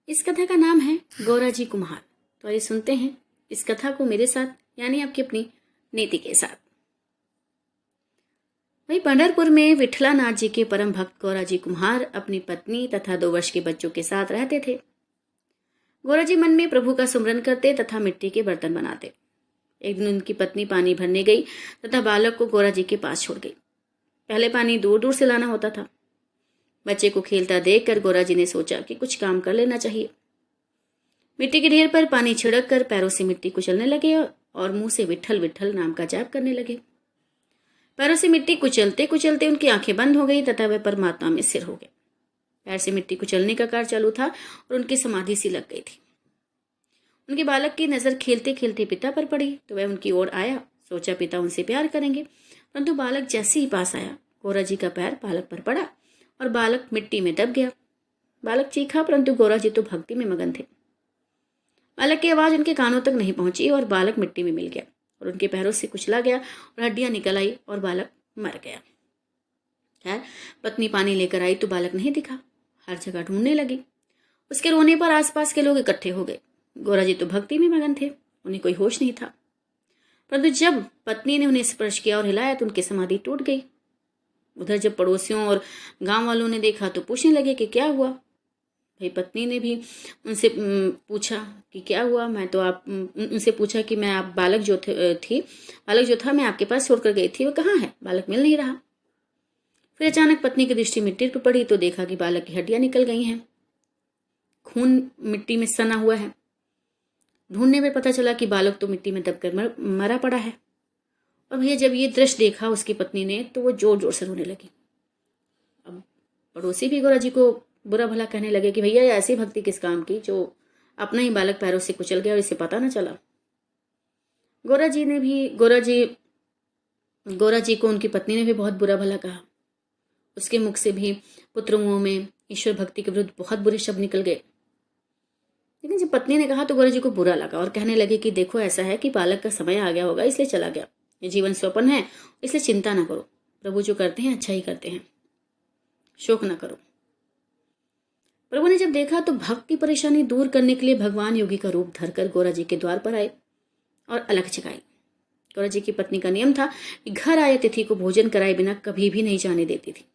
इस कथा का नाम है गौरा जी कुम्हार। तो आइए सुनते हैं इस कथा को मेरे साथ, यानी आपकी अपनी नीति के साथ। वही पंढरपुर में विठलानाथ जी के परम भक्त गौरा जी कुम्हार अपनी पत्नी तथा 2 वर्ष के बच्चों के साथ रहते थे। गौरा जी मन में प्रभु का सुमरन करते तथा मिट्टी के बर्तन बनाते। एक दिन उनकी पत्नी पानी भरने गई तथा बालक को गौरा जी के पास छोड़ गई। पहले पानी दूर दूर से लाना होता था। बच्चे को खेलता देखकर गौरा जी ने सोचा कि कुछ काम कर लेना चाहिए। मिट्टी के ढेर पर पानी छिड़क कर पैरों से मिट्टी कुचलने लगे और मुंह से विठल विठल नाम का जाप करने लगे। पैरों से मिट्टी कुचलते कुचलते उनकी आंखें बंद हो गई तथा वे परमात्मा में स्थिर हो गए। पैर से मिट्टी कुचलने का कार्य चालू था और उनकी समाधि सी लग गई थी। उनके बालक की नजर खेलते खेलते पिता पर पड़ी तो वह उनकी ओर आया। सोचा पिता उनसे प्यार करेंगे, परंतु बालक जैसे ही पास आया गौरा जी का पैर बालक पर पड़ा और बालक मिट्टी में दब गया। बालक चीखा, परंतु गौरा जी तो भक्ति में मगन थे। बालक की आवाज उनके कानों तक नहीं पहुंची और बालक मिट्टी में मिल गया और उनके पैरों से कुचला गया और हड्डियां निकल आई और बालक मर गया। खैर, पत्नी पानी लेकर आई तो बालक नहीं दिखा। हर जगह ढूंढने लगी। उसके रोने पर आसपास के लोग इकट्ठे हो गए। गौरा जी तो भक्ति में मगन थे, उन्हें कोई होश नहीं था। परंतु जब पत्नी ने उन्हें स्पर्श किया और हिलाया तो उनकी समाधि टूट गई। उधर जब पड़ोसियों और गांव वालों ने देखा तो पूछने लगे कि क्या हुआ। भाई पत्नी ने भी उनसे पूछा कि क्या हुआ। उनसे पूछा कि मैं आप बालक जो था मैं आपके पास छोड़कर गई थी, वो कहाँ है? बालक मिल नहीं रहा। फिर अचानक पत्नी की दृष्टि मिट्टी पर पड़ी तो देखा कि बालक की हड्डियां निकल गई हैं, खून मिट्टी में सना हुआ है। ढूंढने में पता चला कि बालक तो मिट्टी में दबकर मरा पड़ा है। और भैया जब ये दृश्य देखा उसकी पत्नी ने तो वो जोर जोर से रोने लगी। अब पड़ोसी भी गौरा जी को बुरा भला कहने लगे कि भैया ऐसी भक्ति किस काम की जो अपना ही बालक पैरों से कुचल गया और इसे पता ना चला। गौरा जी को उनकी पत्नी ने भी बहुत बुरा भला कहा। उसके मुख से भी पुत्र मुंह में ईश्वर भक्ति के विरुद्ध बहुत बुरे शब्द निकल गए। लेकिन जब पत्नी ने कहा तो गौरा जी को बुरा लगा और कहने लगे कि देखो, ऐसा है कि बालक का समय आ गया होगा इसलिए चला गया। ये जीवन स्वप्न है, इसलिए चिंता ना करो। प्रभु जो करते हैं अच्छा ही करते हैं, शोक ना करो। प्रभु ने जब देखा तो भक्त की परेशानी दूर करने के लिए भगवान योगी का रूप धरकर गौरा जी के द्वार पर आए और अलख जगाई। गौरा जी की पत्नी का नियम था कि घर आए अतिथि को भोजन कराए बिना कभी भी नहीं जाने देती थी।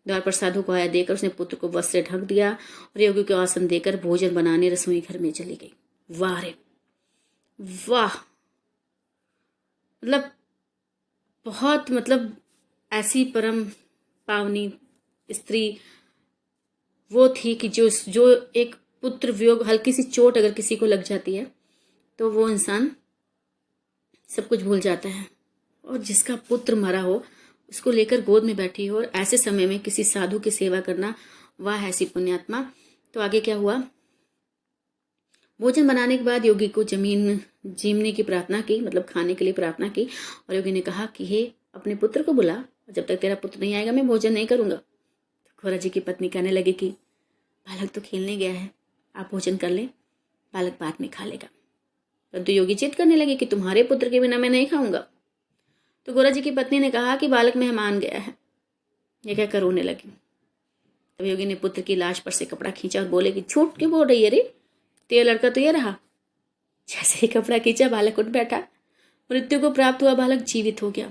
द्वार पर साधु को आया देकर उसने पुत्र को वस्त्र से ढक दिया और योगी को आसन देकर भोजन बनाने रसोई घर में चली गई। वाह रे वाह! बहुत ऐसी परम पावनी स्त्री वो थी कि जो एक पुत्र वियोग, हल्की सी चोट अगर किसी को लग जाती है तो वो इंसान सब कुछ भूल जाता है। और जिसका पुत्र मरा हो उसको लेकर गोद में बैठी हो और ऐसे समय में किसी साधु की सेवा करना, वाह ऐसी पुण्यात्मा। तो आगे क्या हुआ? भोजन बनाने के बाद योगी को जमीन जीमने की प्रार्थना की, मतलब खाने के लिए प्रार्थना की। और योगी ने कहा कि हे अपने पुत्र को बुला, जब तक तेरा पुत्र नहीं आएगा मैं भोजन नहीं करूंगा। तो गौरा जी की पत्नी कहने लगी कि बालक तो खेलने गया है, आप भोजन कर लें, बालक बाद में खा लेगा। परंतु योगी जिद करने लगे कि तुम्हारे पुत्र के बिना मैं नहीं खाऊंगा। तो गौरा जी की पत्नी ने कहा कि बालक मेहमान गया है। ये कहकर रोने लगी। तब योगी ने पुत्र की लाश पर से कपड़ा खींचा और बोले कि झूठ क्यों बोल रही है रे, तेरा लड़का तो ये रहा। जैसे ही कपड़ा खींचा बालक उठ बैठा। मृत्यु को प्राप्त हुआ बालक जीवित हो गया।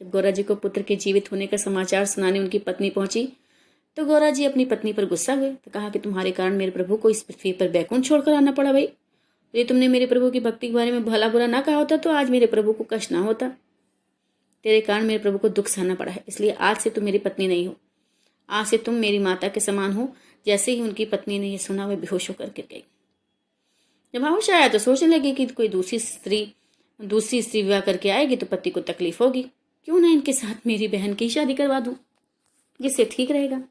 जब गौरा जी को पुत्र के जीवित होने का समाचार सुनाने उनकी पत्नी पहुंची तो गौरा जी अपनी पत्नी पर गुस्सा हुए। तो कहा कि तुम्हारे कारण मेरे प्रभु को इस पृथ्वी पर बैकुंठ छोड़कर आना पड़ा। भाई यदि तुमने मेरे प्रभु की भक्ति के बारे में भला बुरा ना कहा होता तो आज मेरे प्रभु को कष्ट ना होता। तेरे कारण मेरे प्रभु को दुख सहना पड़ा है, इसलिए आज से तुम मेरी पत्नी नहीं हो, आज से तुम मेरी माता के समान हो। जैसे ही उनकी पत्नी ने यह सुना वह बेहोश होकर गिर गई। जब होश आया तो सोचने लगी कि कोई दूसरी स्त्री विवाह करके आएगी तो पति को तकलीफ होगी, क्यों ना इनके साथ मेरी बहन की शादी करवा दूं, जिससे ठीक रहेगा।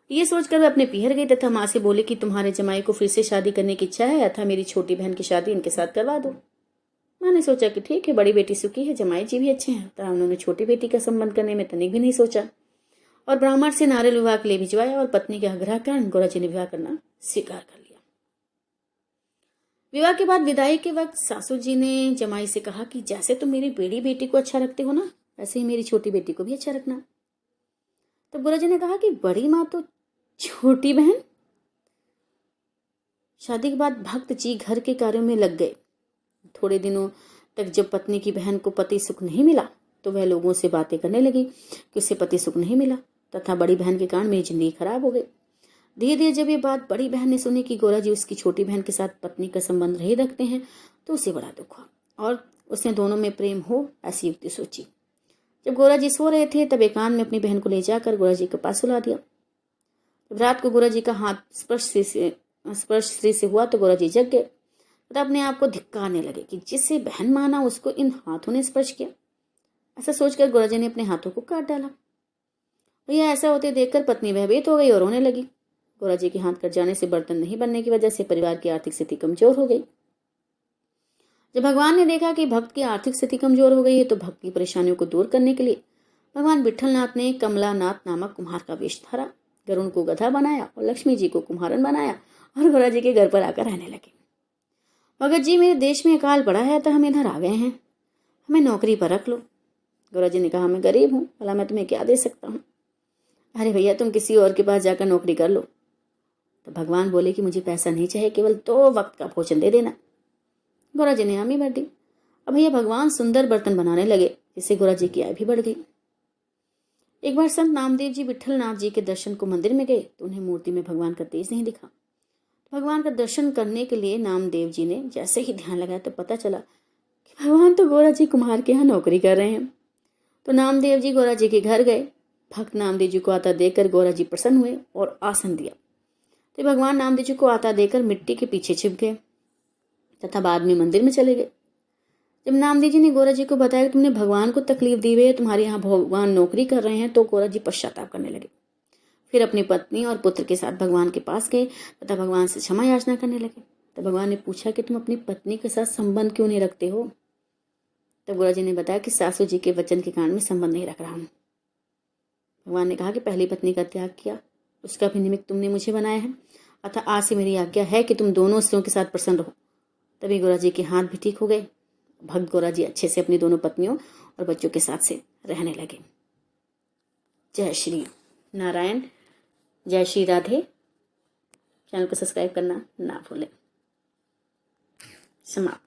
ये सोचकर वह अपने पीहर गई तथा माँ से बोली कि तुम्हारे जमाई को फिर से शादी करने की इच्छा है अथा मेरी छोटी बहन की शादी इनके साथ करवा दो। माँ ने सोचा कि ठीक है, बड़ी बेटी सुखी है, जमाई जी भी अच्छे हैं, तथा उन्होंने छोटी बेटी का संबंध करने में तनिक भी नहीं सोचा और ब्राह्मण से नारियल विवाह के लिए भिजवाया और पत्नी के आग्रह कारण गौरा जी ने विवाह करना स्वीकार कर लिया। विवाह के बाद विदाई के वक्त सासू जी ने जमाई से कहा कि जैसे तुम मेरी बड़ी बेटी को अच्छा रखते हो ना, वैसे ही मेरी छोटी बेटी को भी अच्छा रखना। तब गौरा जी ने कहा कि बड़ी माँ तो छोटी बहन, शादी के बाद भक्त जी घर के कार्यों में लग गए। थोड़े दिनों तक जब पत्नी की बहन को पति सुख नहीं मिला तो वह लोगों से बातें करने लगी कि उससे पति सुख नहीं मिला तथा बड़ी बहन के कारण मेरी जिंदगी खराब हो गई। धीरे धीरे जब ये बात बड़ी बहन ने सुनी कि गोरा जी उसकी छोटी बहन के साथ पत्नी का संबंध नहीं रखते हैं तो उसे बड़ा दुख हुआ और उसने दोनों में प्रेम हो ऐसी युक्ति सोची। जब गोरा जी सो रहे थे तब एकांत में अपनी बहन को ले जाकर गोरा जी के पास सुला दिया। जब रात को गोरा जी का हाथ स्पर्श स्त्री से हुआ तो गोरा जी जग गए तथा अपने आप को धिक्कारने लगे कि जिससे बहन माना उसको इन हाथों ने स्पर्श किया। ऐसा सोचकर गोरा जी ने अपने हाथों को काट डाला। भैया ऐसा होते देखकर पत्नी भयभीत हो गई और रोने लगी। गोरा जी के हाथ कट जाने से बर्तन नहीं बनने की वजह से परिवार की आर्थिक स्थिति कमजोर हो गई। जब भगवान ने देखा कि भक्त की आर्थिक स्थिति कमजोर हो गई है तो भक्त की परेशानियों को दूर करने के लिए भगवान विठलनाथ ने कमलानाथ नामक कुम्हार का वेश धारा, गरुण को गधा बनाया और लक्ष्मी जी को कुम्हारन बनाया और गोरा जी के घर पर आकर रहने लगे। भगत जी, मेरे देश में अकाल पड़ा है तो हम इधर आ गए हैं, हमें नौकरी पर रख लो। गोरा जी ने कहा, मैं गरीब हूँ, भला मैं तुम्हें क्या दे सकता हूँ। अरे भैया, तुम किसी और के पास जाकर नौकरी कर लो। तो भगवान बोले कि मुझे पैसा नहीं चाहिए, केवल 2 वक्त का भोजन दे देना। गोरा जी ने हामी भर दी। अब भैया भगवान सुंदर बर्तन बनाने लगे, जिससे गोरा जी की आय भी बढ़ गई। एक बार संत नामदेव जी विठलनाथ जी के दर्शन को मंदिर में गए तो उन्हें मूर्ति में भगवान का तेज नहीं दिखा। भगवान का दर्शन करने के लिए नामदेव जी ने जैसे ही ध्यान लगाया तो पता चला कि भगवान तो गोरा जी कुम्हार के यहाँ नौकरी कर रहे हैं। तो नामदेव जी गोरा जी के घर गए। भक्त नामदेव जी को आता देखकर गोरा जी प्रसन्न हुए और आसन दिया। तो भगवान नामदेव जी को आता देकर मिट्टी के पीछे छिप गए तथा बाद में मंदिर में चले गए। जब नामदेव जी ने गोरा जी को बताया कि तुमने भगवान को तकलीफ दी हुई है, तुम्हारे यहाँ भगवान नौकरी कर रहे हैं, तो गोरा जी पश्चाताप करने लगे। फिर अपनी पत्नी और पुत्र के साथ भगवान के पास गए तथा भगवान से क्षमा याचना करने लगे। तब भगवान ने पूछा कि तुम अपनी पत्नी के साथ संबंध क्यों नहीं रखते हो। तब गोरा जी ने बताया कि सासू जी के वचन के कारण मैं संबंध नहीं रख रहा हूँ। भगवान ने कहा कि पहली पत्नी का त्याग किया, उसका भी निमित्त तुमने मुझे बनाया है, अतः आज से मेरी आज्ञा है कि तुम दोनों स्त्रियों के साथ प्रसन्न रहो। तभी गोरा जी के हाथ भी ठीक हो गए। भक्त गोरा जी अच्छे से अपनी दोनों पत्नियों और बच्चों के साथ से रहने लगे। जय श्री नारायण, जय श्री राधे। चैनल को सब्सक्राइब करना ना भूलें। समाप्त।